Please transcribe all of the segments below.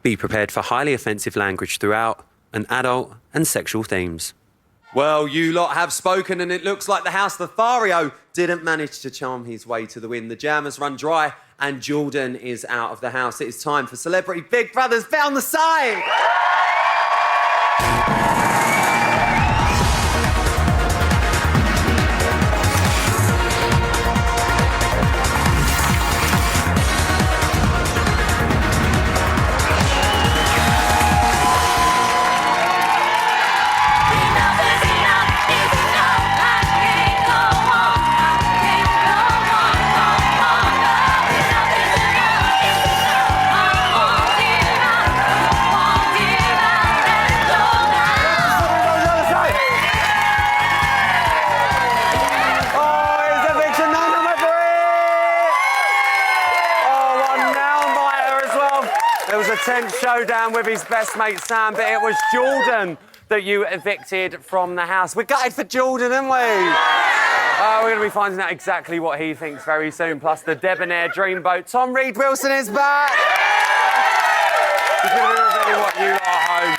Be prepared for highly offensive language throughout, and adult and sexual themes. Well, you lot have spoken, and it looks like the House Lothario didn't manage to charm his way to the win. The jam has run dry, and Jordan is out of the house. It is time for Celebrity Big Brothers Bet on the Side. Tense showdown with his best mate Sam, but it was Jordan that you evicted from the house. We're gutted for Jordan, aren't we? We're going to be finding out exactly what he thinks very soon, plus the debonair dreamboat. Tom Reed Wilson is back! He's going to be revealing what you lot at home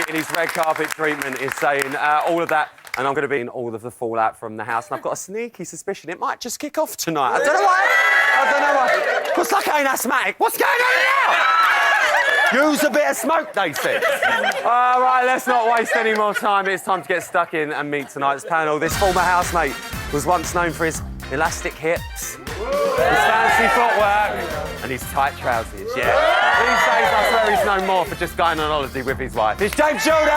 in his red carpet treatment is saying. All of that, and I'm going to be in all of the fallout from the house, and I've got a sneaky suspicion it might just kick off tonight. I don't know why. Because like I ain't asthmatic. What's going on now? Use a bit of smoke, they said. All right, let's not waste any more time. It's time to get stuck in and meet tonight's panel. This former housemate was once known for his elastic hips, his fancy footwork, and his tight trousers, yeah. These days, I swear he's known more for just going on holiday with his wife. It's James Jordan!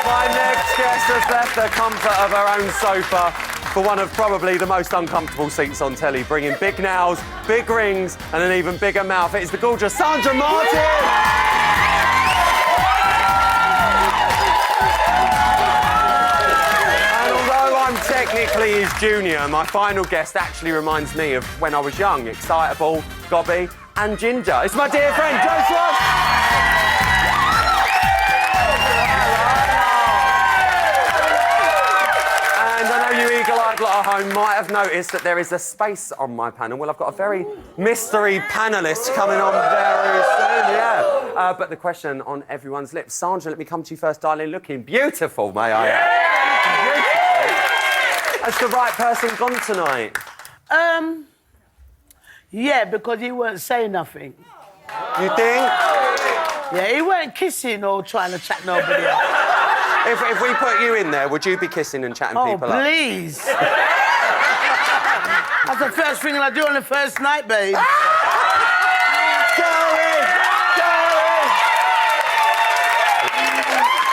My next guest has left the comfort of her own sofa for one of probably the most uncomfortable seats on telly, bringing big nails, big rings, and an even bigger mouth. It's the gorgeous Sandra Martin! And although I'm technically his junior, my final guest actually reminds me of when I was young, excitable, gobby, and ginger. It's my dear friend, Joe Swan! Lot at home might have noticed that there is a space on my panel. Well, I've got a very mystery panellist coming on very soon, yeah. But the question on everyone's lips. Sandra, let me come to you first, darling. Looking beautiful, may I add? Beautiful. Has the right person gone tonight? Yeah, because he weren't saying nothing. You think? Yeah, he weren't kissing or trying to chat nobody up. If we put you in there, would you be kissing and chatting people up? Oh, please. That's the first thing I do on the first night, babe.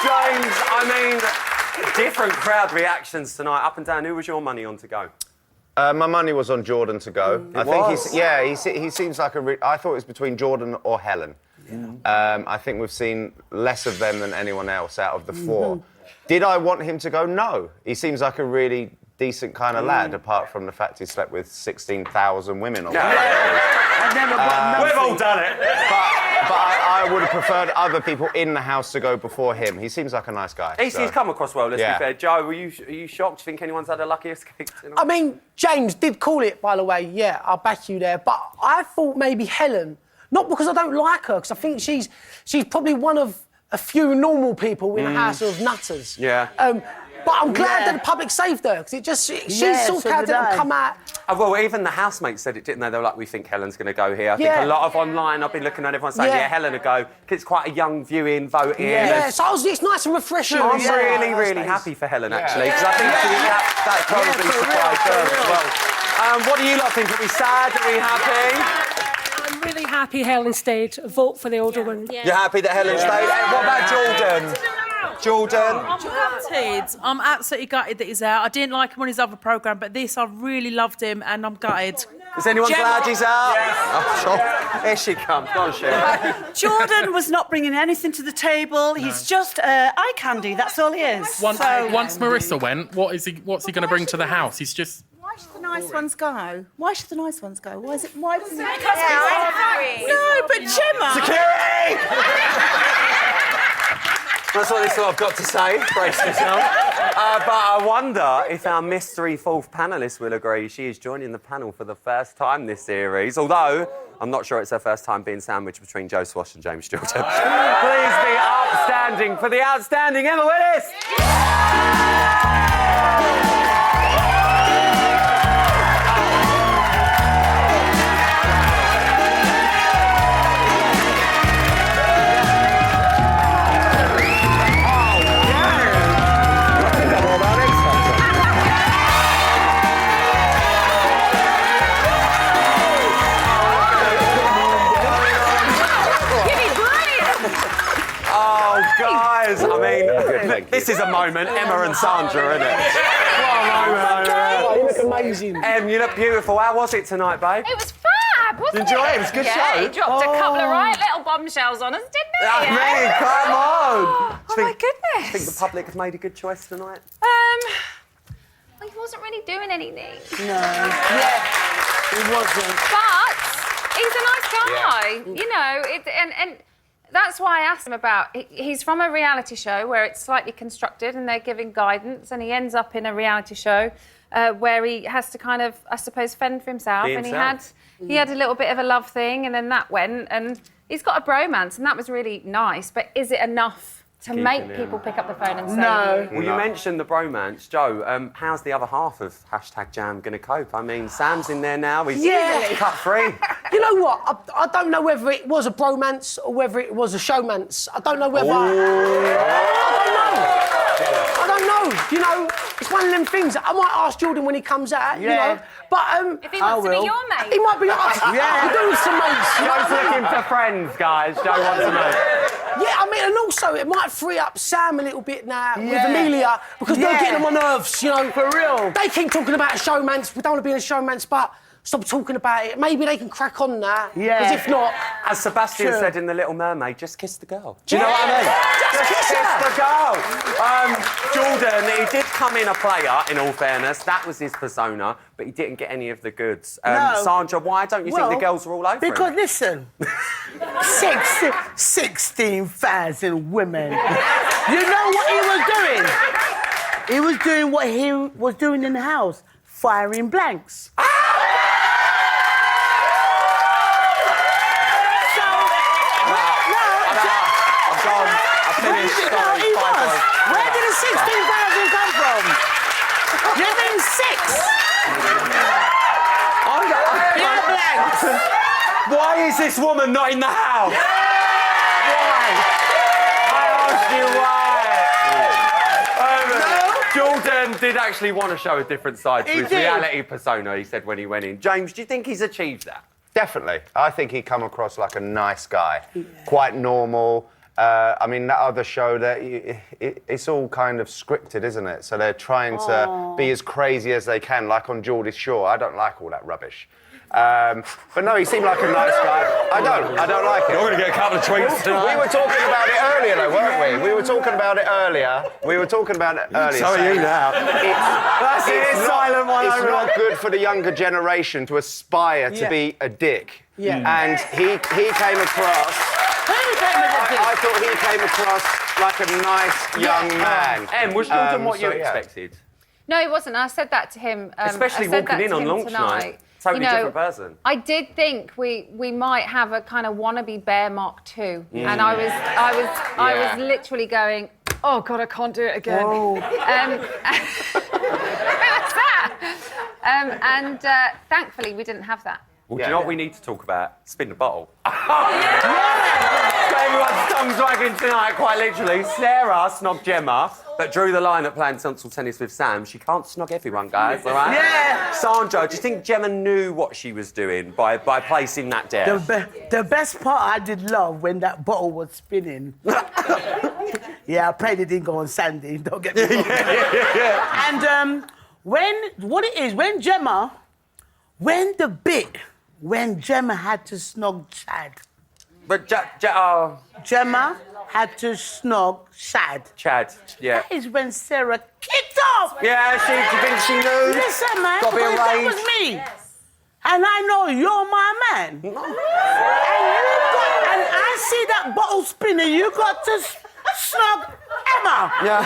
James, I mean, different crowd reactions tonight, up and down. Who was your money on to go? My money was on Jordan to go. He seems like I thought it was between Jordan or Helen. Yeah. I think we've seen less of them than anyone else out of the four. Did I want him to go? No. He seems like a really decent kind of lad, apart from the fact he slept with 16,000 women. Or I've never got We've all done it. But I would have preferred other people in the house to go before him. He seems like a nice guy. He's come across well, let's be fair. Joe, are you shocked? Do you think anyone's had a lucky escape tonight? I mean, James did call it, by the way. Yeah, I'll back you there. But I thought maybe Helen. Not because I don't like her, because I think she's probably one of a few normal people in a house of nutters. Yeah. But I'm glad that the public saved her, because she sort of had to come out. Well, even the housemates said it, didn't they? They were like, we think Helen's going to go here. I think a lot of online, I've been looking at everyone saying, Helen will go, because it's quite a young viewing, voting. Yeah, so it's nice and refreshing. I'm really happy for Helen, actually, because I think that probably surprised her as well. What do you lot think? Are we sad? Are we happy? I'm really happy Helen stayed. Vote for the older one. Yeah. You're happy that Helen stayed? What about Jordan? I'm gutted. I'm absolutely gutted that he's out. I didn't like him on his other programme, but this, I really loved him, and I'm gutted. Is anyone glad he's out? Yes. Oh, sure. Here she comes. Go on, Sharon. Jordan was not bringing anything to the table. He's just eye candy. That's all he is. Once Marissa went, what's he going to bring to the house? He's just... Why should the nice ones go? Why should the nice ones go? Why is it? Why? Because No, but Gemma. Security. That's what this is what I've got to say. Brace yourself. But I wonder if our mystery fourth panellist will agree. She is joining the panel for the first time this series, although I'm not sure it's her first time being sandwiched between Joe Swash and James Jordan. Please be upstanding for the outstanding Emma Willis! Guys, I mean, this is a moment, Emma and Sandra, isn't it? What a moment. Oh, you look amazing. Em, you look beautiful. How was it tonight, babe? It was fab, wasn't Enjoy it? it. It was a good yeah, show. He dropped a couple of right little bombshells on us, didn't he? I mean, come on. Oh, my goodness. Think the public have made a good choice tonight? Well, he wasn't really doing anything. No. Yeah, he wasn't. But he's a nice guy, you know, and that's why I asked him about. He's from a reality show where it's slightly constructed and they're giving guidance, and he ends up in a reality show where he has to kind of, I suppose, fend for himself. Be And himself. he had a little bit of a love thing, and then that went, and he's got a bromance, and that was really nice. But is it enough to make people pick up the phone and say? No. Well, you mentioned the bromance. Joe, how's the other half of #Jam going to cope? I mean, Sam's in there now. He's cut free. You know what? I don't know whether it was a bromance or whether it was a showmance. I don't know whether... I don't know. You know, it's one of them things. I might ask Jordan when he comes out, you know. But, If he wants to be your mate. he might be... Yeah. He doing some mates. Joe's looking for friends, guys. Joe wants to know. Yeah, I mean, and also it might free up Sam a little bit now with Amelia because they're getting on my nerves, you know. For real. They keep talking about a showmance. We don't want to be in a showmance, but stop talking about it. Maybe they can crack on now. Yeah. Because if not... As Sebastian said in The Little Mermaid, just kiss the girl. Do you know what I mean? Just kiss her. the girl. Jordan, he did come in a player, in all fairness. That was his persona, but he didn't get any of the goods. No. Sandra, why don't you think the girls were all over Because, him? listen, 16,000 women. You know what he was doing? He was doing what he was doing in the house, firing blanks. Where did the 16,000 come from? You mean 6? You're blanks. Why is this woman not in the house? Why? I asked you why. Jordan did actually want to show a different side to He his did. reality persona, he said when he went in. James, do you think he's achieved that? Definitely. I think he come across like a nice guy, quite normal. I mean, that other show, it's all kind of scripted, isn't it? So they're trying to be as crazy as they can, like on Geordie's Shore. I don't like all that rubbish. But no, he seemed like a nice guy. I don't like it. You're going to get a couple of tweets tonight. We were talking about it earlier, though, weren't we? We were talking about it earlier. So are you now. That's it, It's silent one It's over not there. good for the younger generation to aspire to be a dick. Yeah. And he came across... I thought he came across like a nice young man. Em, was Jordan what you so, yeah. expected? No, he wasn't. I said that to him. Especially I said walking that in to on him launch tonight. night. Totally different person. I did think we might have a kind of wannabe Bear Mark 2, and I was literally going, oh God, I can't do it again. What was that? Thankfully we didn't have that. Well, do you know what we need to talk about? Spin the bottle. Everyone's tongue's wagging tonight, quite literally. Sarah snogged Gemma, but drew the line at playing tonsil tennis with Sam. She can't snog everyone, guys, all right? Yeah. Sandra, do you think Gemma knew what she was doing by placing that dare? The best part I did love when that bottle was spinning. Yeah, I prayed it didn't go on Sandy, don't get me wrong. And when Gemma had to snog Chad. But Gemma had to snog Chad, yeah. That is when Sarah kicked off. Yeah, do you think she knew? Listen, man, Got a bit because of that rage. was me. And I know you're my man. And I see that bottle spinning. You got to snog Emma. Yeah.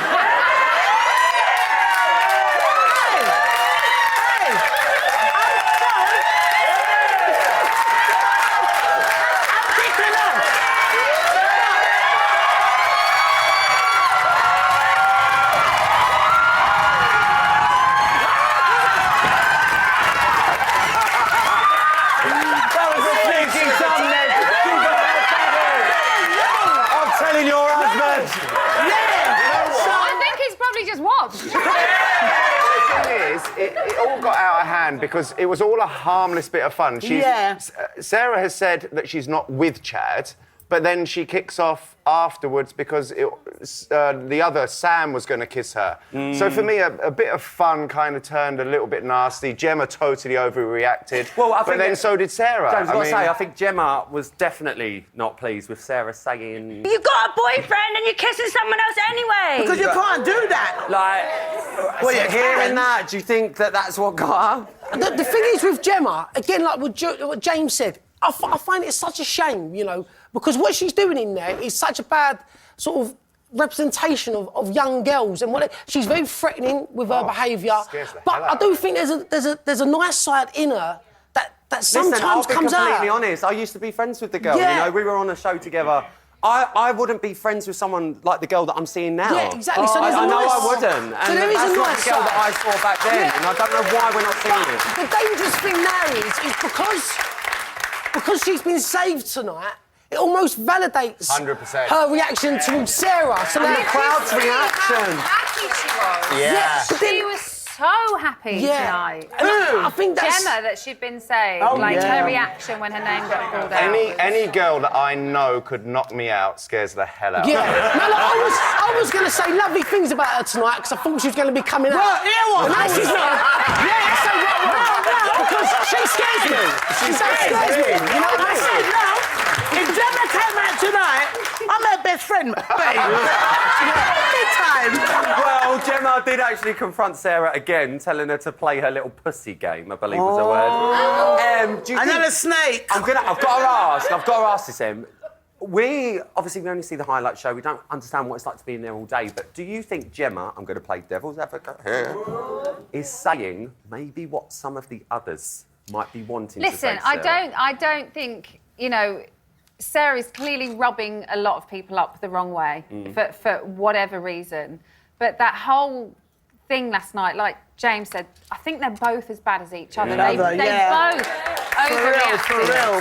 God. The thing is, it all got out of hand because it was all a harmless bit of fun. Sarah has said that she's not with Chad, but then she kicks off afterwards because the other, Sam, was going to kiss her. So for me, a bit of fun kind of turned a little bit nasty. Gemma totally overreacted. But then so did Sarah. James, I think Gemma was definitely not pleased with Sarah saying... You got a boyfriend and you're kissing someone else anyway. Because you can't do that. Like, Well, you hearing can. that, do you think that that's what got her? The thing is with Gemma, again, like what James said, I find it such a shame, you know, because what she's doing in there is such a bad sort of representation of young girls, and she's very threatening with her behaviour. But I do think there's a nice side in her that sometimes comes out. I'll be completely honest. I used to be friends with the girl. Yeah. You know, we were on a show together. I wouldn't be friends with someone like the girl that I'm seeing now. Yeah, exactly. So there's I a know nice... I wouldn't. So And there is that's a not nice the girl side. that I saw back then, and I don't know why we're not seeing it. The dangerous thing now is because she's been saved tonight, it almost validates 100%. her reaction towards Sarah. So And now the crowd's reaction. Happy she was. Yeah. but then- She was so happy tonight. And I think that's... Gemma, that she'd been saved. Oh, like yeah. her reaction when her name got called out. Any girl that I know could knock me out scares the hell out of me. Yeah. No, I was going to say lovely things about her tonight because I thought she was going to be coming out. Well, here one. No, she's not. Yeah, so because she scares me. She scares me. You know what I said? No, if Gemma came out tonight, I'm her best friend, babe. Big time. Well, Gemma did actually confront Sarah again, telling her to play her little pussy game, I believe was her word. Do you Another think... snake. I've got to ask this, Em. We only see the highlight show. We don't understand what it's like to be in there all day. But do you think Gemma, I'm going to play devil's advocate here, is saying maybe what some of the others might be wanting to say? Listen, I don't think, you know, Sarah's clearly rubbing a lot of people up the wrong way for whatever reason. But that whole thing last night, like James said, I think they're both as bad as each other. They both overreacted. For real.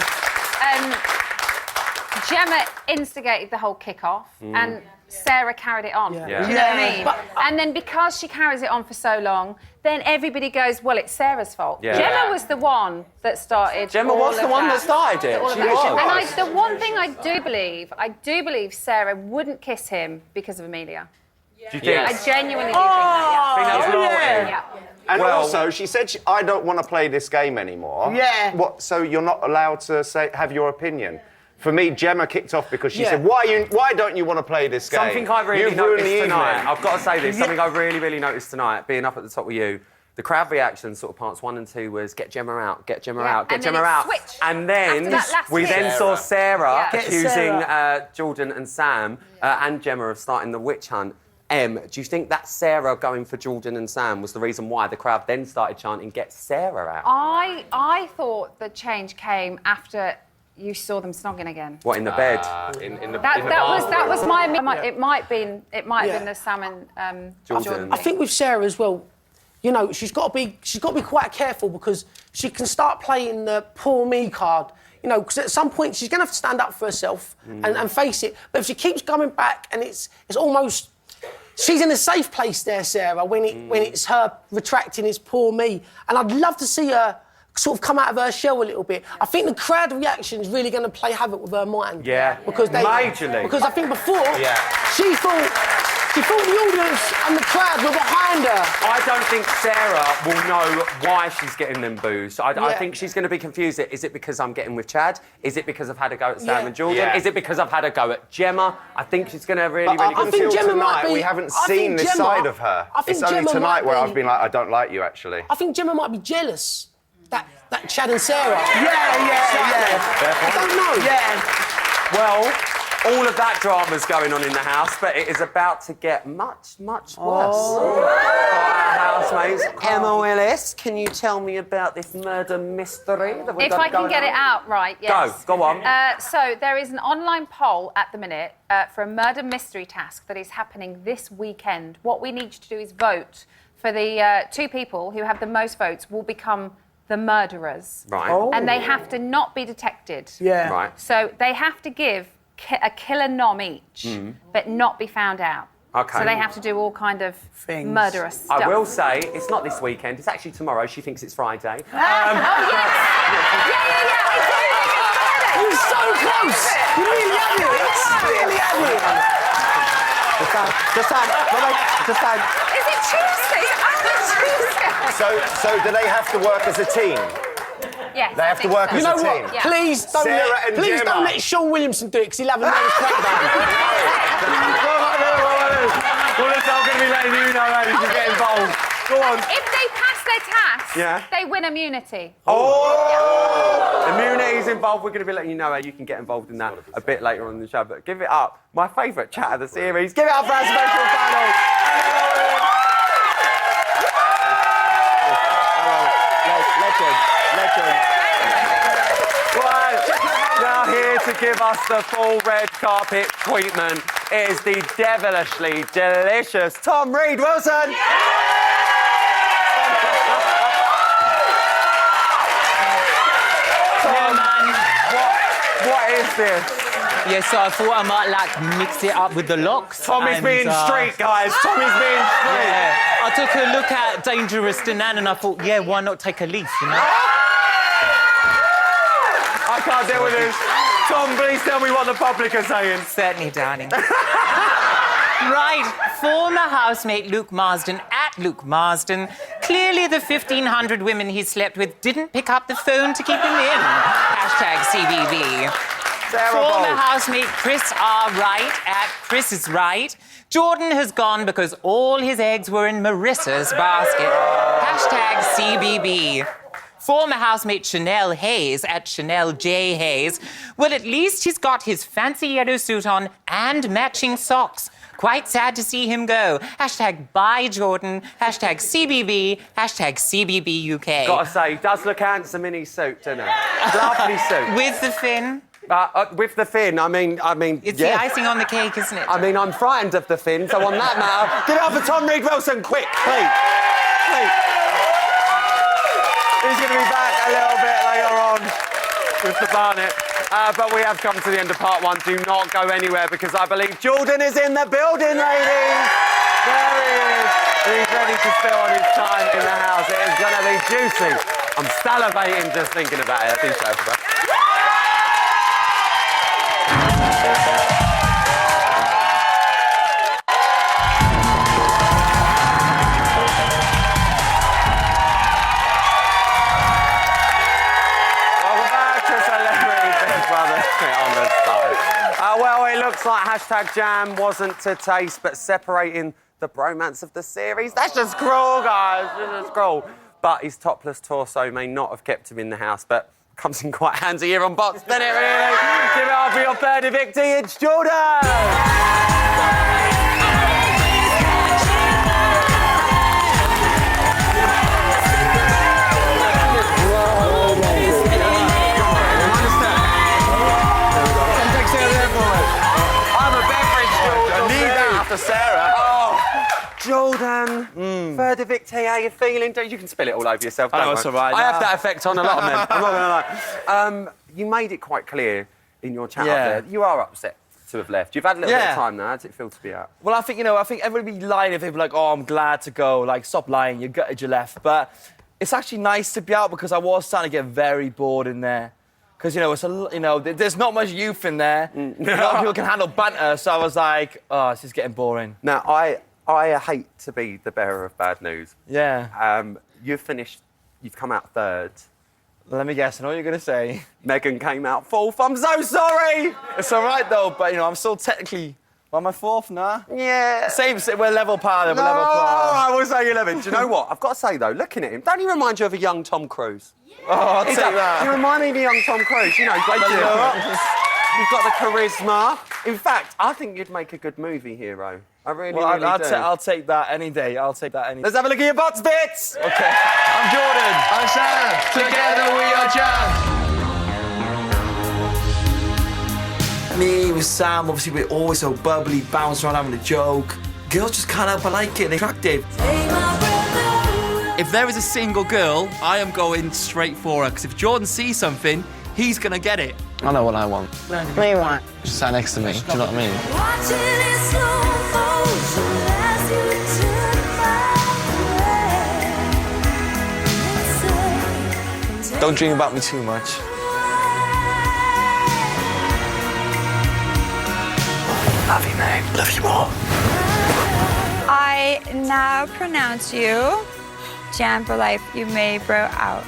Gemma instigated the whole kick-off and Sarah carried it on. Yeah. Do you know what I mean? And then because she carries it on for so long, then everybody goes, well, it's Sarah's fault. Yeah. Gemma was the one that started Gemma all was the of one that. that started it. All of She that. was. And the one thing I do believe Sarah wouldn't kiss him because of Amelia. Do you think? I genuinely do think that, think that was loyalty? yeah. And Well- also, she said, I don't want to play this game anymore. Yeah. What? So you're not allowed to have your opinion? For me, Gemma kicked off because she said, why don't you want to play this game? Something I really You've ruined noticed the tonight. evening." I've got to say this. Something I really noticed tonight, being up at the top with you. The crowd reaction, sort of parts 1 and 2, was get Gemma out, get Gemma out, get and then Gemma it out. switched And then after that last we hit. then saw Sarah Yeah. accusing Jordan and Sam and Gemma of starting the witch hunt. Em, do you think that Sarah going for Jordan and Sam was the reason why the crowd then started chanting, get Sarah out? I thought the change came after you saw them snogging again. What, in the bed? That was my. It might have been the Sam and Jordan. I think with Sarah as well, you know, she's got to be quite careful because she can start playing the poor me card. You know, because at some point she's going to have to stand up for herself and face it. But if she keeps coming back and it's almost... She's in a safe place there, Sarah, when it's her retracting his poor me. And I'd love to see her sort of come out of her shell a little bit. I think the crowd reaction is really going to play havoc with her mind. Yeah, majorly. Because I think before, she thought the audience and the crowd were behind her. I don't think Sarah will know why she's getting them boos. I think she's going to be confused. Is it because I'm getting with Chad? Is it because I've had a go at Sam and Jordan? Yeah. Is it because I've had a go at Gemma? I think she's going to really Up confuse. until Gemma might tonight, be- we haven't I think seen this Gemma- side of her. I think It's only Gemma tonight might where be- I've been like, I don't like you, actually. I think Gemma might be jealous that Chad and Sarah. Yeah. I don't know. Yeah. Well, all of that drama's going on in the house, but it is about to get much worse. For our housemates. Emma Willis, can you tell me about this murder mystery that we've If got I can going get on? it out right, yes. Go on. So there is an online poll at the minute for a murder mystery task that is happening this weekend. What we need you to do is vote for the 2 people who have the most votes will become the murderers. Right. And they have to not be detected. Yeah. Right. So they have to give a killer nom each, but not be found out. Okay. So they have to do all kind of Things. murderous stuff. I will say, it's not this weekend, it's actually tomorrow. She thinks it's Friday. Oh, yes! Yeah. You're so close! You really have it! Really have it! Just stand. Is it Tuesday? So do they have to work as a team? Yes. They have to work You as know a team. what? Yeah. Please don't Sarah and Gemma. don't let Sean Williamson do it because he'll have a nervous breakdown. Well, that's all going to be letting you know how you can get involved. Go on. If they pass their task, Yeah. they win immunity. Oh! Immunity's involved. We're going to be letting you know how you can get involved in that a bit later on in the show. But give it up. My favourite chat of the series. Give it up for our special panel. Legend. Right. Now here to give us the full red carpet treatment is the devilishly delicious Tom Reed Wilson. What is this? Yeah, so I thought I might like mix it up with the locks. Tommy's being street, guys. Tommy's being street. Yeah. I took a look at Dangerous Danan and I thought, yeah, why not take a leaf, you know? I can't deal with this. Tom, please tell me what the public are saying. Certainly, darling. Right, former housemate Luke Marsden at Luke Marsden. Clearly the 1,500 women he slept with didn't pick up the phone to keep him in. #CBB. Terrible. Former housemate Chris R. Wright at Chris is Right. Jordan has gone because all his eggs were in Marissa's basket. #CBB. Former housemate Chanel Hayes at Chanel J. Hayes. Well, at least he's got his fancy yellow suit on and matching socks. Quite sad to see him go. #bye Jordan. #CBB. #CBB UK. Gotta say, he does look handsome in his suit, doesn't he? Lovely suit. With the fin. With the fin, I mean, It's yeah. the icing on the cake, isn't it? I mean, I'm frightened of the fin, so on that matter, give it up for Tom Reed Wilson, quick, please. He's going to be back a little bit later on with the Barnet. But we have come to the end of part one. Do not go anywhere because I believe Jordan is in the building, ladies. There he is. He's ready to spill on his time in the house. It is going to be juicy. I'm salivating just thinking about it. I think so, everybody. Well, it looks like #Jam wasn't to taste, but separating the bromance of the series. That's just cruel, guys. That's just cruel. But his topless torso may not have kept him in the house, but comes in quite handy here on Box, doesn't it, really? Give it up for your third evictee, it's Jordan! Sarah. Oh, Jordan. Third evictee, how you feeling? You can spill it all over yourself. I know, it's all right. I have that effect on a lot of men. I'm not going to lie. You made it quite clear in your chat up there. You are upset to have left. You've had a little bit of time now. How does it feel to be out? Well, I think everybody would be lying if they were like, oh, I'm glad to go. Like, stop lying. You're gutted you left. But it's actually nice to be out because I was starting to get very bored in there. Because, there's not much youth in there. A lot of people can handle banter, so I was like, oh, this is getting boring. Now, I hate to be the bearer of bad news. Yeah. You've come out third. Let me guess, I know what you're going to say. Megan came out fourth. I'm so sorry! It's all right, though, but, I'm still technically... Well, am I fourth now? Yeah. Same, we're level par, we're No, level par. I will say 11. Do you know what? I've got to say, though, looking at him, don't he remind you of a young Tom Cruise? Oh, I'll take that. You remind me of a young Tom Cruise. You've got the looks, you've got the charisma. In fact, I think you'd make a good movie hero. I really, really do. I'll take that any day. I'll take that any day. Let's have a look at your butts bits. Okay. I'm Jordan. I'm Sam. Together we are Jam. Me with Sam, obviously we're always so bubbly, bounce around having a joke. Girls just can't help but like it, they're attractive. If there is a single girl, I am going straight for her, because if Jordan sees something, he's going to get it. I know what I want. What do you want? Just sat next to me, do you know what I mean? Don't dream about me too much. Love you, mate. Love you more. I now pronounce you Jam for life. You may bro out.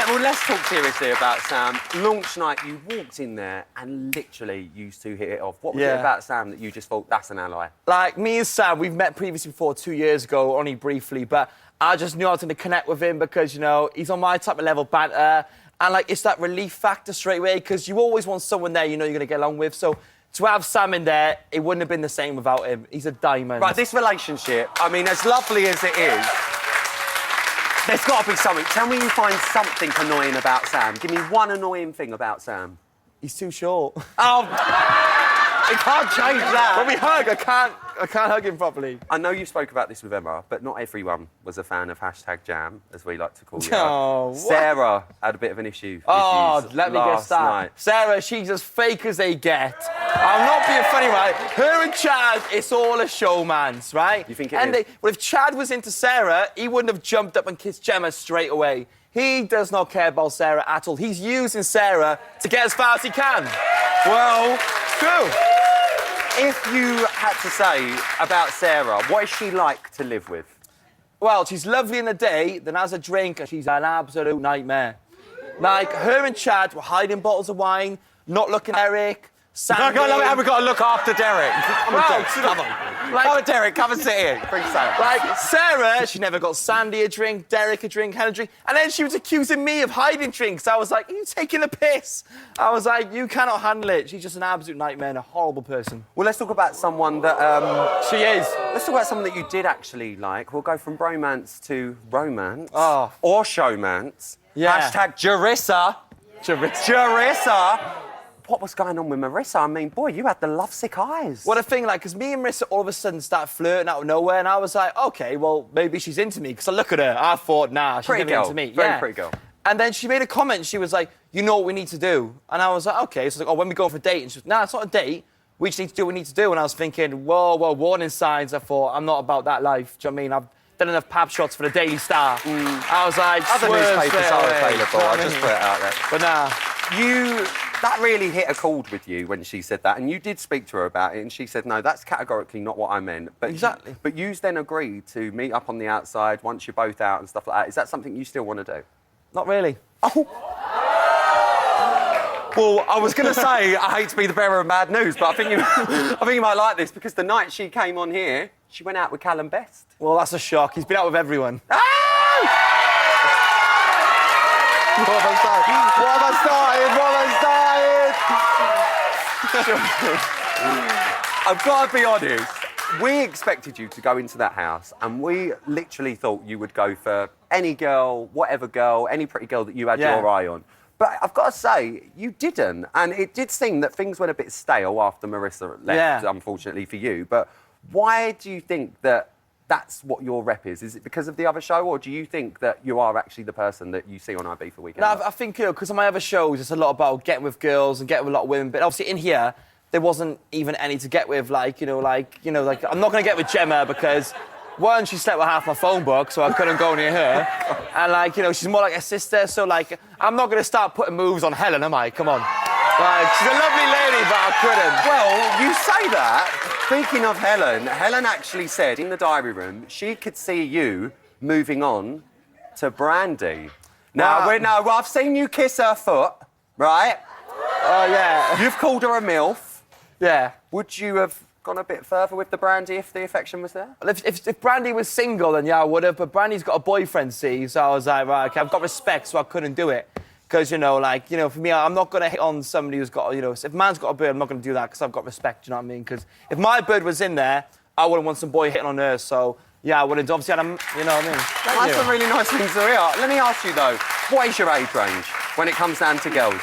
Well, let's talk seriously about Sam. Launch night, you walked in there and literally you two hit it off. What was it about Sam that you just thought, that's an ally? Like, me and Sam, we've met previously before 2 years ago, only briefly, but I just knew I was going to connect with him because, you know, he's on my type of level banter. And, like, it's that relief factor straight away because you always want someone there you know you're going to get along with. So to have Sam in there, it wouldn't have been the same without him. He's a diamond. Right, this relationship, I mean, as lovely as it is, there's got to be something. Tell me you find something annoying about Sam. Give me one annoying thing about Sam. He's too short. Oh, I can't change that. When we hug, I can't hug him properly. I know you spoke about this with Emma, but not everyone was a fan of #Jam, as we like to call you. Oh, Sarah had a bit of an issue with let me get started. Sarah, she's as fake as they get. I'm not being funny, right? Her and Chad, it's all a showman's, right? You think it is? Well, if Chad was into Sarah, he wouldn't have jumped up and kissed Gemma straight away. He does not care about Sarah at all. He's using Sarah to get as far as he can. Well, true. If you had to say about Sarah, what is she like to live with? Well, she's lovely in the day, then has a drink, and she's an absolute nightmare. Like, her and Chad were hiding bottles of wine, not looking at Eric. We've got to look after Derek. Come on, Derek, come and sit here. Bring Sarah. Like, Sarah, she never got Sandy a drink, Derek a drink, Helen a drink, and then she was accusing me of hiding drinks. I was like, are you taking the piss? I was like, you cannot handle it. She's just an absolute nightmare and a horrible person. Well, let's talk about someone that... She is. Let's talk about someone that you did actually like. We'll go from bromance to romance. Oh. Or showmance. Yeah. #Jarissa. Jarissa. What was going on with Marissa? I mean, boy, you had the lovesick eyes. Well, the thing, like, because me and Marissa all of a sudden start flirting out of nowhere, and I was like, OK, well, maybe she's into me, because I look at her, I thought, nah, she's never into me. Very pretty girl. And then she made a comment, she was like, you know what we need to do? And I was like, OK. So I was like, oh, when we go for a date? And she was, nah, it's not a date. We just need to do what we need to do. And I was thinking, whoa, warning signs. I thought, I'm not about that life. Do you know what I mean? I've done enough pap shots for the Daily Star. I was like, other newspapers are available, I'll just put it out there. But nah. That really hit a chord with you when she said that, and you did speak to her about it, and she said, no, that's categorically not what I meant. But exactly. But you then agreed to meet up on the outside once you're both out and stuff like that. Is that something you still want to do? Not really. Oh. Well, I was going to say, I hate to be the bearer of bad news, but I think you might like this, because the night she came on here, she went out with Callum Best. Well, that's a shock. He's been out with everyone. Ah! What have I started? I've got to be honest. We expected you to go into that house, and we literally thought you would go for any girl, whatever girl, any pretty girl that you had your eye on. But I've got to say, you didn't. And it did seem that things went a bit stale after Marissa left, unfortunately for you. But why do you think that that's what your rep is? Is it because of the other show, or do you think that you are actually the person that you see on IB for Weekend? No, I think, because on my other shows, it's a lot about getting with girls and getting with a lot of women. But obviously in here, there wasn't even any to get with. Like, I'm not going to get with Gemma because, one, she slept with half my phone book, so I couldn't go near her. And, she's more like a sister, so, I'm not going to start putting moves on Helen, am I? Come on. She's a lovely lady, but I couldn't. Well, you say that. Speaking of Helen, Helen actually said in the diary room she could see you moving on to Brandy. Now, I've seen you kiss her foot, right? Oh, yeah. You've called her a MILF. Yeah. Would you have gone a bit further with the Brandy if the affection was there? Well, if Brandy was single, then yeah, I would have. But Brandy's got a boyfriend, see, so I was like, right, okay, I've got respect, so I couldn't do it. Because, for me, I'm not going to hit on somebody who's got, if a man's got a bird, I'm not going to do that because I've got respect, do you know what I mean? Because if my bird was in there, I wouldn't want some boy hitting on her, so, yeah, I wouldn't. Obviously, you know what I mean? That's a really nice thing to hear. Let me ask you, though, what is your age range when it comes down to girls?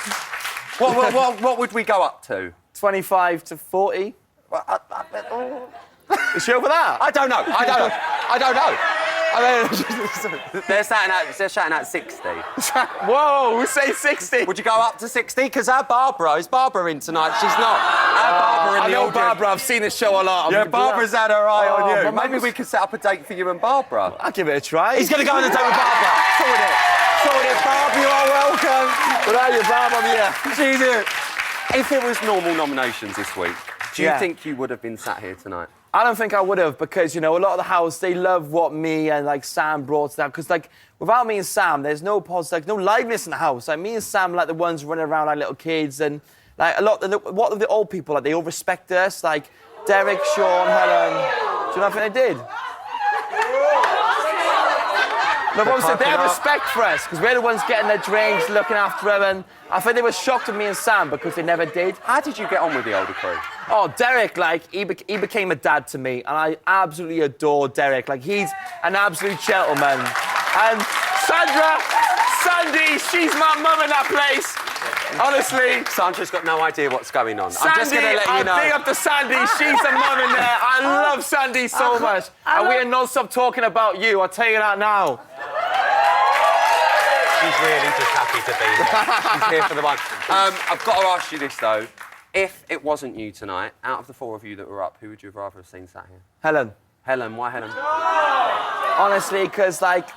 What would we go up to? 25 to 40. Is she over that? I don't know. I mean, they're shouting at 60. Whoa, who say 60? Would you go up to 60? Because is Barbara in tonight? She's not. Barbara in I the know audience. Barbara, I've seen this show a lot. Yeah, Barbara's had her eye on you. but Maybe we could set up a date for you and Barbara. I'll give it a try. He's going to go on a date with Barbara. Sort it, Barb, you are welcome. Without you, Barb, I'm here. She's here. If it was normal nominations this week, do you Yeah. think you would have been sat here tonight? I don't think I would have, because, you know, a lot of the house, they love what me and, like, Sam brought to that. Because, like, without me and Sam, there's no positive, no liveliness in the house. Like, me and Sam, like, the ones running around like little kids. And, like, what are the old people, like, they all respect us. Like, Derek, Sean, Helen. Do you know what I think they did? No, but obviously, they have respect for us, because we're the ones getting their drinks, looking after them. And I think they were shocked at me and Sam, because they never did. How did you get on with the older crew? Oh, Derek, like, he became a dad to me, and I absolutely adore Derek. Like, he's an absolute gentleman. And Sandy, she's my mum in that place. Honestly. Sandra's got no idea what's going on. Sandy, I'm just going to let you know. I'll big up to Sandy. She's the mum in there. I love Sandy so much. And we are non-stop talking about you. I'll tell you that now. She's really just happy to be here. She's here for the one. I've got to ask you this, though. If it wasn't you tonight, out of the four of you that were up, who would you have rather have seen sat here? Helen. Helen, why Helen? Honestly, because, like,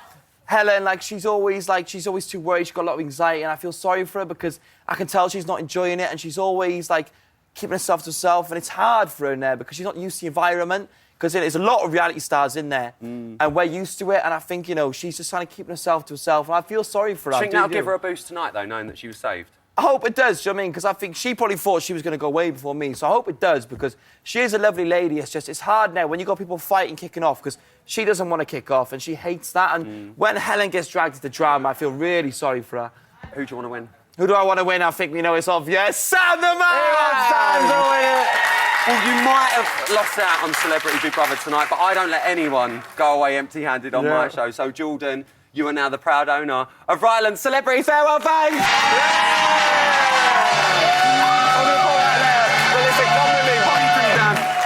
Helen, like, she's always too worried. She's got a lot of anxiety, and I feel sorry for her because I can tell she's not enjoying it, and she's always, like, keeping herself to herself, and it's hard for her in there because she's not used to the environment, because there's a lot of reality stars in there, and we're used to it, and I think, you know, she's just kind of keeping herself to herself, and I feel sorry for her. Do you think that'll give her a boost tonight, though, knowing that she was saved? I hope it does, do you know what I mean? Because I think she probably thought she was going to go away before me, so I hope it does, because she is a lovely lady. It's just, it's hard now when you've got people fighting, kicking off, because she doesn't want to kick off, and she hates that, and when Helen gets dragged into drama, I feel really sorry for her. Who do you want to win? Who do I want to win? I think, you know, it's obvious. Sam the man! Sam's a winner! Well, you might have lost out on Celebrity Big Brother tonight, but I don't let anyone go away empty-handed on my show, so Jordan, you are now the proud owner of Rylan Celebrity Farewell Fame!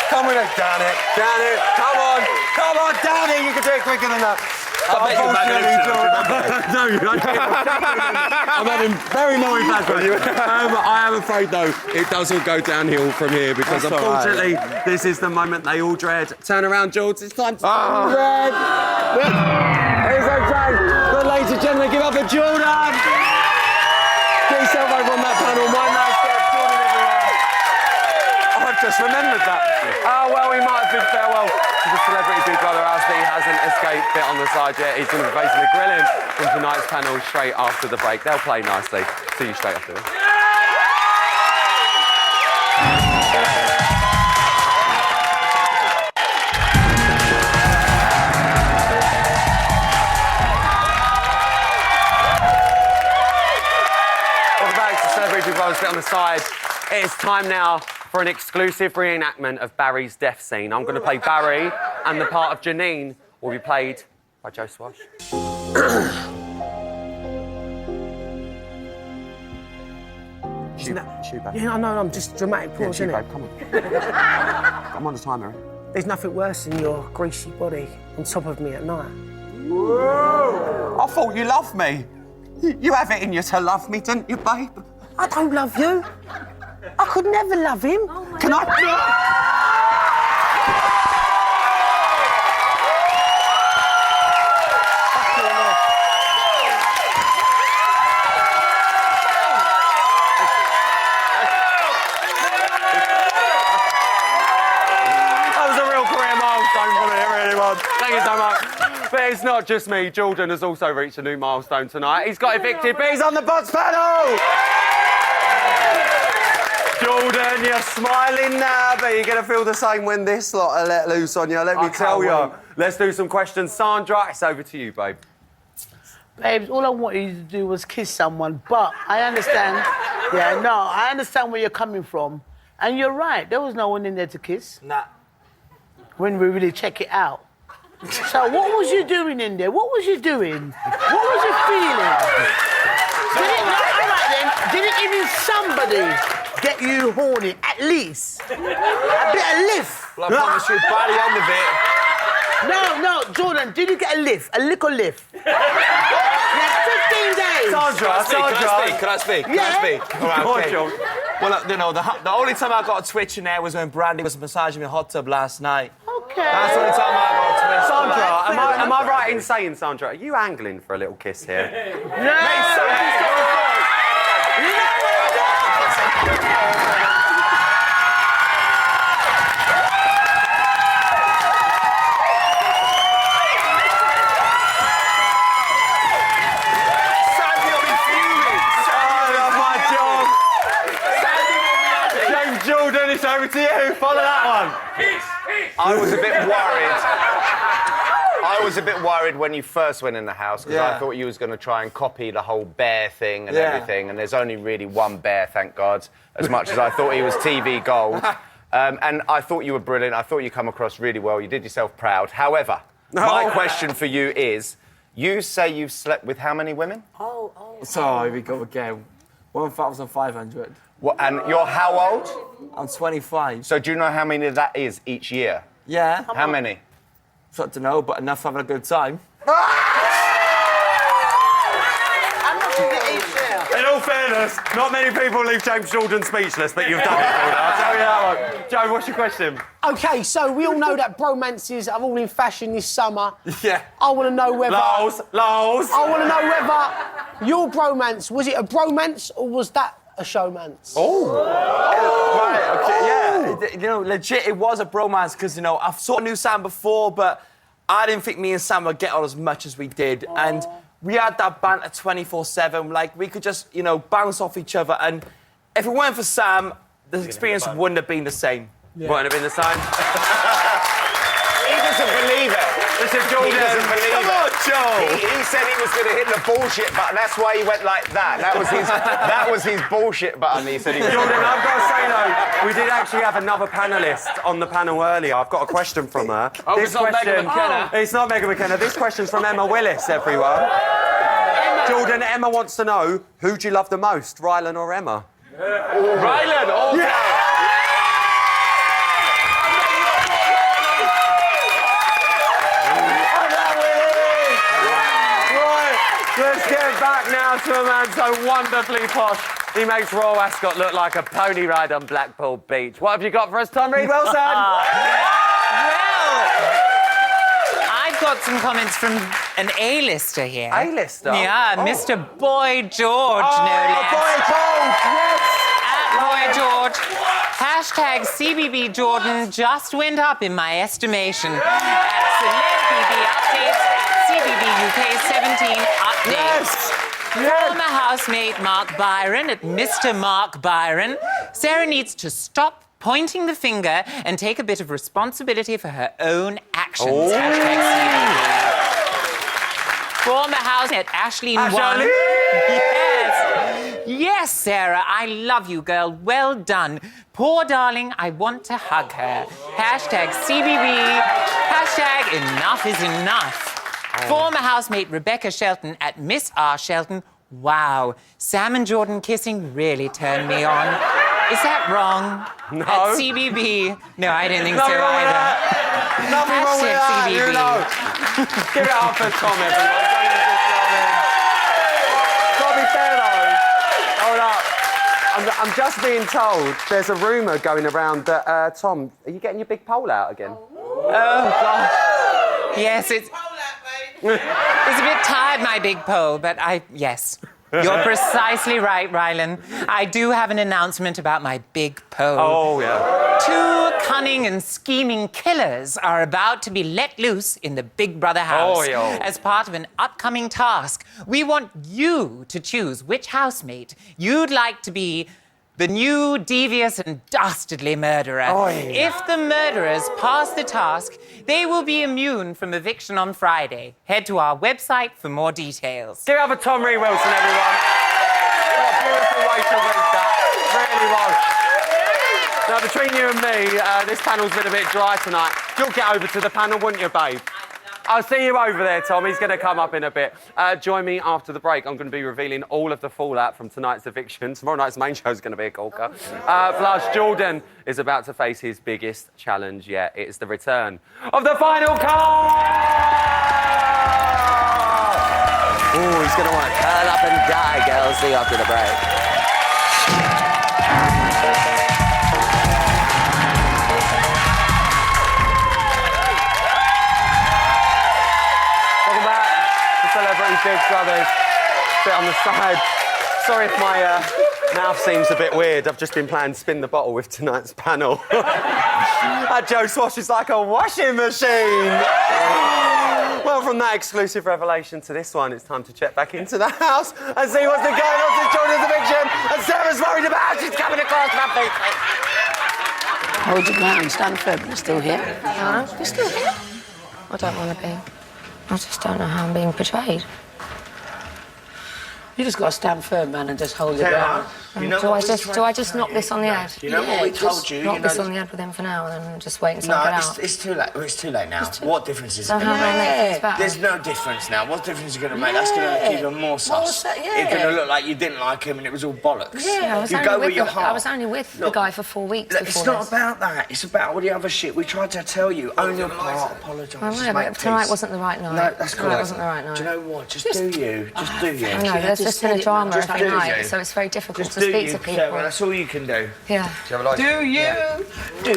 Come with me. Down it. Come on, down it. You can do it quicker than that. I bet you're mad. No, you don't. I'm having very more impact. I am afraid, though, it does all go downhill from here because, That's unfortunately, this is the moment they all dread. Turn around, George. It's time to dread. Here's our time. But, ladies and gentlemen, give up for Jordan. Get yourself over on that panel. My man's got Jordan everywhere. I've just remembered that. Oh, well, we might have been farewell to the Celebrity Big Brother as he hasn't escaped bit on the side yet. He's going to be basically grilling from tonight's panel straight after the break. They'll play nicely. See you straight after this. Welcome back to Celebrity Big Brother's bit on the side. It's time now for an exclusive reenactment of Barry's death scene. I'm going to play Barry, and the part of Janine will be played by Joe Swash. Shoot, babe. Yeah, I know, I'm just dramatic pause, shoot, innit? babe, come on. I'm on the timer. There's nothing worse than your greasy body on top of me at night. Whoa! I thought you loved me. You have it in you to love me, don't you, babe? I don't love you. I could never love him. Can I? That was a real career milestone for me, it really was. Thank you so much. But it's not just me. Jordan has also reached a new milestone tonight. He's got evicted, but he's on the box panel! Jordan, you're smiling now, but you're going to feel the same when this lot are let loose on you. Let me tell you. Let's do some questions. Sandra, it's over to you, babe. Babes, all I wanted you to do was kiss someone, but I understand. I understand where you're coming from. And you're right, there was no one in there to kiss. Nah. When we really check it out. So what was you doing in there? What was you doing? What was you feeling? All right, right then, didn't even somebody get you horny, at least? A bit of lift. Well, I promise you, by the end of it... No, Jordan, did you get a lift? A little lift? You had 15 days. Sandra. Can I speak? Yeah. All right, Go on, okay. John. Well, you know, the only time I got a twitch in there was when Brandy was massaging me in the hot tub last night. Okay. That's the only time I got a twitch. Sandra, am I right in saying, Sandra, are you angling for a little kiss here? Jordan, it's over to you. Follow that one. I was a bit worried when you first went in the house because I thought you was going to try and copy the whole bear thing and everything, and there's only really one bear, thank God, as much as I thought he was TV gold. And I thought you were brilliant. I thought you come across really well. You did yourself proud. However, my question for you is, you say you've slept with how many women? So, here we go again. 1,500. What, and you're how old? I'm 25. So do you know how many that is each year? Yeah. How many? It's not to know, but enough having a good time. In all fairness, not many people leave James Jordan speechless, but you've done it, Jordan. I'll tell you that one. Joe, what's your question? OK, so we all know that bromances are all in fashion this summer. Yeah. I want to know whether... Lols. I want to know whether your bromance, was it a bromance or was that a showmance? Right, okay, yeah. You know, legit, it was a bromance because, you know, I've sort of knew Sam before, but I didn't think me and Sam would get on as much as we did. And we had that banter 24/7. Like, we could just, you know, bounce off each other. And if it weren't for Sam, the experience wouldn't have been the same. Yeah. Wouldn't have been the same. He doesn't believe it. Listen, Jordan. He doesn't believe Come on, Joe. He said he was going to hit the bullshit button. That's why he went like that. That was his bullshit button. He said he was. Jordan, I've got to say though, we did actually have another panellist on the panel earlier. I've got a question from her. Oh, it's not Megan McKenna. It's not Megan McKenna. This question's from Emma Willis, everyone. Jordan, Emma wants to know, who do you love the most, Rylan or Emma? Rylan, all day. Let's get back now to a man so wonderfully posh. He makes Royal Ascot look like a pony ride on Blackpool Beach. What have you got for us, Tom Reid Wilson? Well, I've got some comments from an A-lister here. A-lister? Yeah, Mr. Boy George, no less. Boy George, yes! At Boy George. Hashtag CBB Jordan just went up in my estimation. At Celeb BB Updates, at CBB UK 17 Updates. Yes! Former housemate Mark Byron at Mr. Mark Byron. Sarah needs to stop pointing the finger and take a bit of responsibility for her own actions. Oh. Hashtag CBB. Former housemate Ashleen Wan. Yes. Yes, Sarah, I love you, girl. Well done. Poor darling, I want to hug her. Hashtag CBB. Hashtag enough is enough. Former housemate Rebecca Shelton at Miss R. Shelton. Wow, Sam and Jordan kissing really turned me on. Is that wrong? No. At CBB. No, I didn't think so either. Nothing wrong with that, CBB. you know. Give it up for Tom, everyone. Got to be fair, though. Hold up. I'm just being told there's a rumour going around that, Tom, are you getting your big pole out again? Oh, God. Yes, it's a bit tired, my big pole, but yes. You're precisely right, Rylan. I do have an announcement about my big pole. Oh, yeah. 2 cunning and scheming killers are about to be let loose in the Big Brother house. Oh, yeah. As part of an upcoming task. We want you to choose which housemate you'd like to be the new devious and dastardly murderer. Oh, yeah. If the murderers pass the task, they will be immune from eviction on Friday. Head to our website for more details. Give it up for Tom Reid Wilson, everyone. What a beautiful way to read that. Really was. Now, between you and me, this panel's been a bit dry tonight. You'll get over to the panel, wouldn't you, babe? I'll see you over there, Tom. He's going to come up in a bit. Join me after the break. I'm going to be revealing all of the fallout from tonight's eviction. Tomorrow night's main show is going to be a corker. Plus, Jordan is about to face his biggest challenge yet. It's the return of the final call! Ooh, he's going to want to curl up and die, girls. See you after the break. Celebrity Big Brothers. Bit on the side. Sorry if my mouth seems a bit weird. I've just been playing Spin the Bottle with tonight's panel. That Joe Swash is like a washing machine. Well, from that exclusive revelation to this one, it's time to check back into the house and see what's been going on since Jordan's eviction. And Sarah's worried about how she's coming across my feet. Hold your ground, stand firm. You're still here. You're still here? I don't want to be. I just don't know how I'm being portrayed. You just got to stand firm, man, and just hold your ground. Do I just knock this on the ad? You know what we told you? Knock this on the ad with him for now, and then just wait until I get out. It's too late. It's too late now. What difference is it? So how do I make things better? There's no difference now. What difference is it going to make? That's going to look even more sus. It's going to look like you didn't like him and it was all bollocks. Yeah, you go with your heart. I was only with the guy for 4 weeks before It's not about that. It's about all the other shit. We tried to tell you. Own your part. Apologise. I know, but tonight wasn't the right night. No, that's cool. Tonight wasn't the right night. Do you know what? Just do you. Just do you. I know, there's just been a drama every night, so it's very difficult to speak to people. That's all you can do. Yeah. Do you? Do you?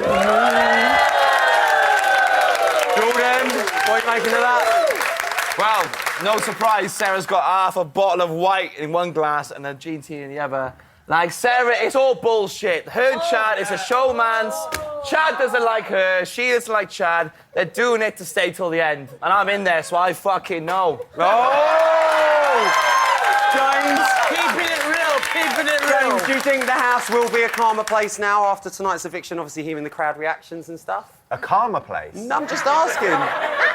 Jordan, what are you making of that? Well, no surprise, Sarah's got half a bottle of white in one glass and a GT in the other. Like, Sarah, it's all bullshit. Her and Chad is a showman's. Chad doesn't like her. She doesn't like Chad. They're doing it to stay till the end. And I'm in there, so I fucking know. Oh! James, keeping it real. James, do you think the house will be a calmer place now after tonight's eviction? Obviously, hearing the crowd reactions and stuff. A calmer place? No, I'm just asking.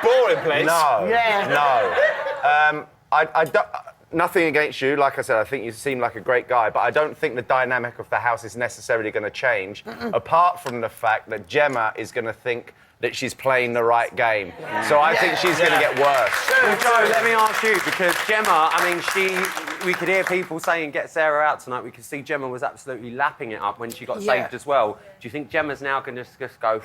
Boring place? No. Yeah. No. I don't... Nothing against you. Like I said, I think you seem like a great guy, but I don't think the dynamic of the house is necessarily going to change, apart from the fact that Gemma is going to think that she's playing the right game. So I think she's going to get worse. Well, Joe, let me ask you, because Gemma, I mean, we could hear people saying get Sarah out tonight. We could see Gemma was absolutely lapping it up when she got saved as well. Do you think Gemma's now going to just go...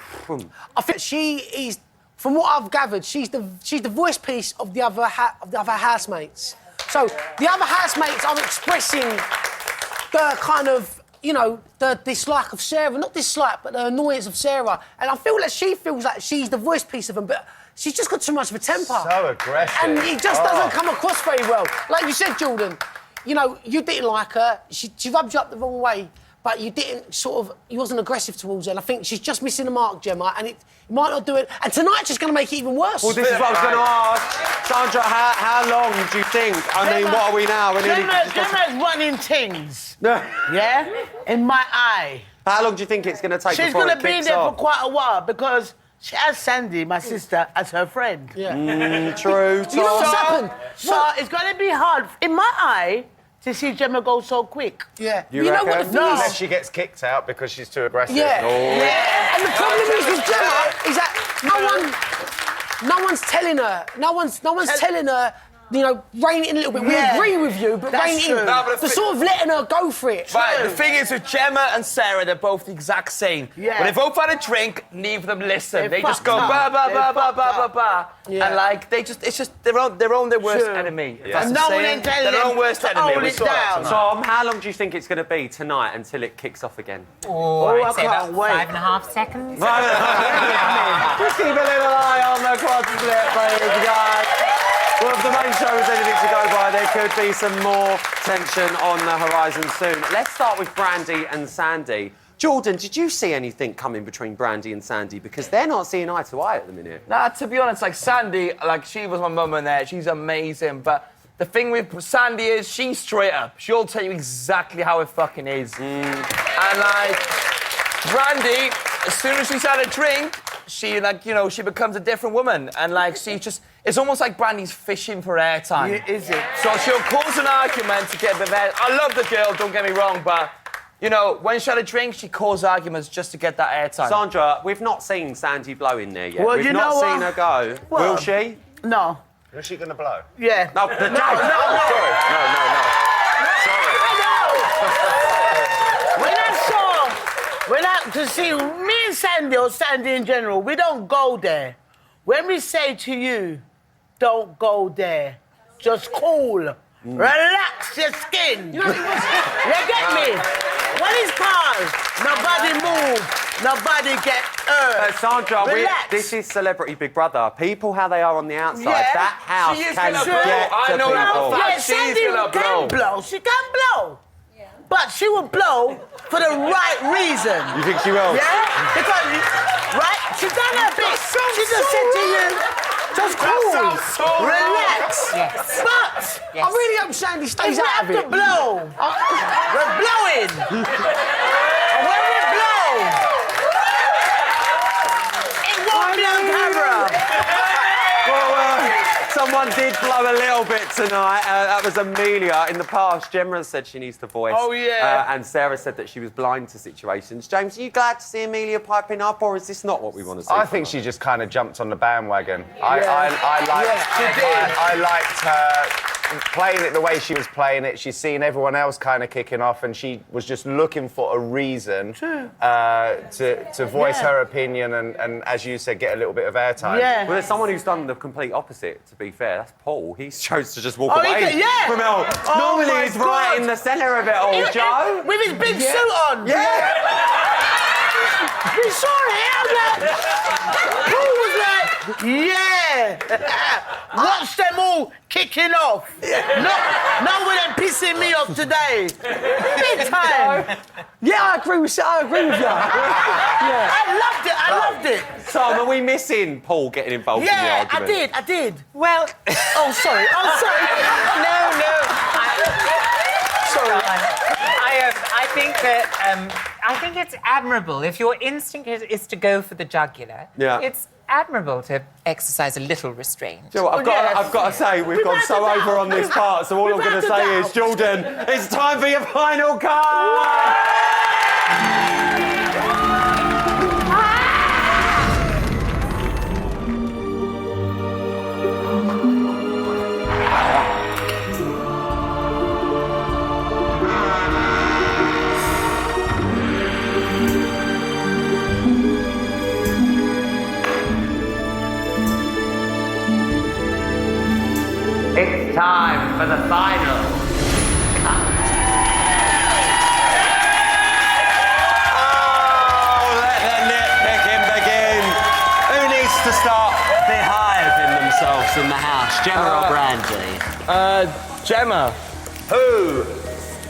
I think she is, from what I've gathered, she's the voice piece of the other housemates. So the other housemates are expressing the kind of, you know, the dislike of Sarah. Not dislike, but the annoyance of Sarah. And I feel like she feels like she's the voice piece of them, but she's just got too much of a temper. So aggressive. And it just doesn't come across very well. Like you said, Jordan, you know, you didn't like her. She rubbed you up the wrong way, but you wasn't aggressive towards her. And I think she's just missing the mark, Gemma, and it might not do it. And tonight's just going to make it even worse. Well, this is what I was going to ask. Sandra, how long do you think? I mean, what are we now? Gemma's running things. Yeah? In my eye. How long do you think it's going to take She's before going it to be kicks there off? for quite a while because she has Sandy, my sister, as her friend. Yeah. True, Tom. You know what's happened? So it's going to be hard, in my eye, to see Gemma go so quick. Yeah. You know what the thing is? Unless she gets kicked out because she's too aggressive. Yeah. Oh. Yeah. And the problem is with Gemma is that no one's telling her. No one's telling her, you know, rein it in a little bit. We agree with you, but rein it in. No, but They're sort of letting her go for it. Right, the thing is with Gemma and Sarah, they're both the exact same. Yeah. When they both had a drink, neither of them listen. They just fucked go up. ba ba They ba ba fucked ba ba up. ba. Yeah. And like they're on their worst enemy. If that's And the no one saying. ain't telling They're their them own worst to enemy. hold We it saw that down. tonight. Tom, how long do you think it's going to be tonight until it kicks off again? Oh, I I'd say about can't wait. 5.5 seconds. Just keep a little eye on the quad split, please, guys. Well, if the main show is anything to go by, there could be some more tension on the horizon soon. Let's start with Brandy and Sandy. Jordan, did you see anything coming between Brandy and Sandy? Because they're not seeing eye to eye at the minute. Nah, to be honest, like Sandy, like she was my mum in there. She's amazing, but the thing with Sandy is she's straight up. She'll tell you exactly how it fucking is. And like Brandy, as soon as she's had a drink, she like, you know, she becomes a different woman. And like it's almost like Brandy's fishing for airtime. Yeah, is it? So she'll cause an argument to get the vet. I love the girl, don't get me wrong, but you know, when she had a drink, she caused arguments just to get that airtime. Sandra, we've not seen Sandy blow in there yet. Well, we've you not know seen what? her go. Well, Will she? No. Was she going to blow? Yeah. No, the judge. Sorry. No. To see, me and Sandy, or Sandy in general, we don't go there. When we say to you, don't go there, just cool, relax your skin. You get me? When it's calm, nobody move, nobody get hurt. Sandra, relax. this is Celebrity Big Brother. People, how they are on the outside, that house She is can gonna get blow. to I know that people. for a fact. Yeah, She's Sandy gonna can blow. She can blow. But she will blow for the right reason. You think she will? Yeah? Because, right? She's done her bit. She just said to you, just cool, relax. Yes. But I really hope Sandy stays we out have of it. to blow. We're blowing. And when we blow, it won't be on camera. Well, someone did blow a little bit tonight. That was Amelia. In the past, Gemma said she needs to voice. Oh, yeah. And Sarah said that she was blind to situations. James, are you glad to see Amelia piping up, or is this not what we want to see? I think she just kind of jumped on the bandwagon. Yeah. I liked her playing it the way she was playing it. She's seen everyone else kind of kicking off, and she was just looking for a reason to voice her opinion and, as you said, get a little bit of airtime. Well, there's someone who's done the complete opposite, to be fair. That's Paul. He chose to just walk Oh, away from it all. Normally he's right in the centre of it all, Joe. With his big suit on. Yeah. We saw it. Paul was like, yeah. Watch them all kicking off. No one them pissing me off today. Big time. Yeah, I agree with you. I loved it. Tom, are we missing Paul getting involved in the argument? I did. Well... Oh, sorry. No. Sorry. I think it's admirable. If your instinct is to go for the jugular, it's admirable to exercise a little restraint. You know what, I've got to say, we've gone so over on this part, so all I'm going to say is, Jordan, it's time for your final card! It's time for the final cut. Oh, let the nitpicking begin. Who needs to start behaving themselves in the house, Gemma or Brandy? Gemma. Who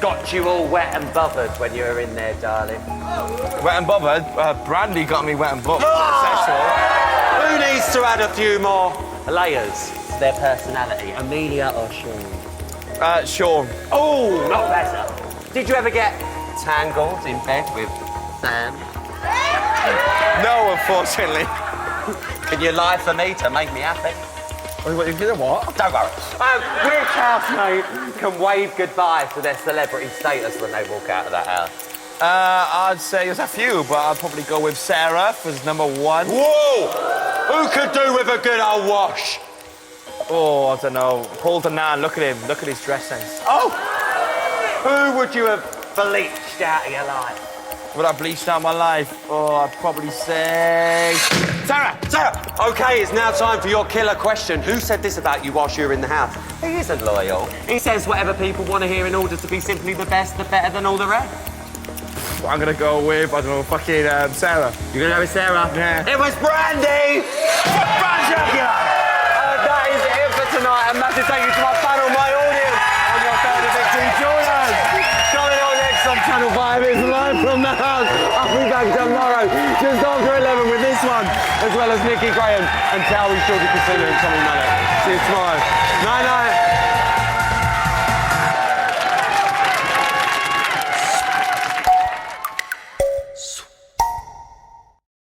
got you all wet and bothered when you were in there, darling? Wet and bothered? Brandy got me wet and bothered. Who needs to add a few more layers to their personality, Amelia or Sean? Sean. Oh, not better. Did you ever get tangled in bed with Sam? No, unfortunately. Can you lie for me to make me happy? What? Don't worry. Which housemate can wave goodbye to their celebrity status when they walk out of that house? I'd say there's a few, but I'd probably go with Sarah as number one. Whoa! Who could do with a good old wash? Oh, I don't know. Paul Danan, look at him. Look at his dress sense. Oh! Who would you have bleached out of your life? Would I bleached out my life? Oh, I'd probably say... Sarah! OK, it's now time for your killer question. Who said this about you whilst you were in the house? He isn't loyal. He says whatever people want to hear in order to be simply the best, the better than all the rest. I'm gonna go with, I don't know, fucking Sarah. You're gonna go with Sarah? Yeah. It was Brandy! That is it for tonight. A massive thank you to my panel, my audience, and your third eviction, Jordan. Coming on next on Channel 5 is live from the house. I'll be back tomorrow, just after 11 with this one, as well as Nikki Graham and Towie Shorty Casino and Tommy Mallet. See you tomorrow. Night-night.